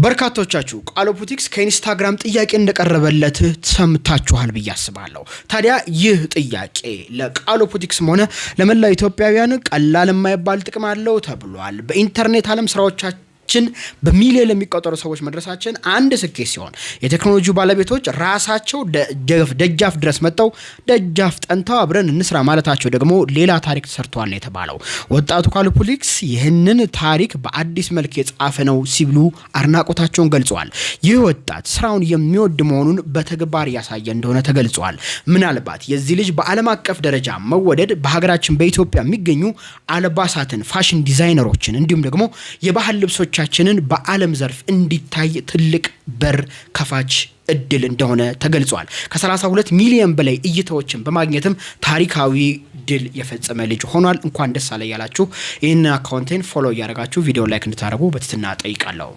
በርካቶቻችሁ ቃሎፖቲክስ ከኢንስታግራም ጥያቄ እንደቀረበለት ሰምታችኋል ብዬ አስባለሁ። ታዲያ ይህ ጥያቄ ለቃሎፖቲክስም ሆነ ለመላው ኢትዮጵያውያን ቀላል የማይባል ጥቅም አለው ተብሏል። በኢንተርኔት ዓለም ስራዎቻችን በሚሊዮን ለሚቆጠሩ ሰዎች መድረሳችን አንድ ስኬት ሲሆን የቴክኖሎጂ ባለቤቶች ራሳቸው ደጃፍ ድረስ መጣው ደጃፍ ጠንተው አብረን እንስራ ማለታቸው ደግሞ ሌላ ታሪክ ተሰርቷል ነው የተባለው። ወጣቱ ቃሎፖቲክስ ይህንን ታሪክ በአዲስ መልክ የጻፈ ነው ሲሉ አድናቆታቸውን ገልጸዋል። ይህ ወጣት ስራውን የሚወድ መሆኑን በተግባር ያሳየ እንደሆነ ተገልጿል። ምናልባት የዚህ ልጅ በዓለም አቀፍ ደረጃ መወደድ በሀገራችን በኢትዮጵያ የሚገኙ አልባሳትን፣ ፋሽን ዲዛይነሮችን እንዲሁም ደግሞ የባህል ልብሶች ቻችንን በዓለም ዘርፍ እንዲታይ ትልቅ በር ከፋች እድል እንደሆነ ተገልጿል። ከ32 ሚሊዮን በላይ እይታዎችን በማግኘትም ታሪካዊ ድል የፈጸመ ልጅ ሆኗል። እንኳን ደስ አለ ያላችሁ ይህን አካውንቴን ፎሎ ያደርጋችሁ ቪዲዮ ላይክ እንድታደርጉ በትህትና ጠይቃለሁ።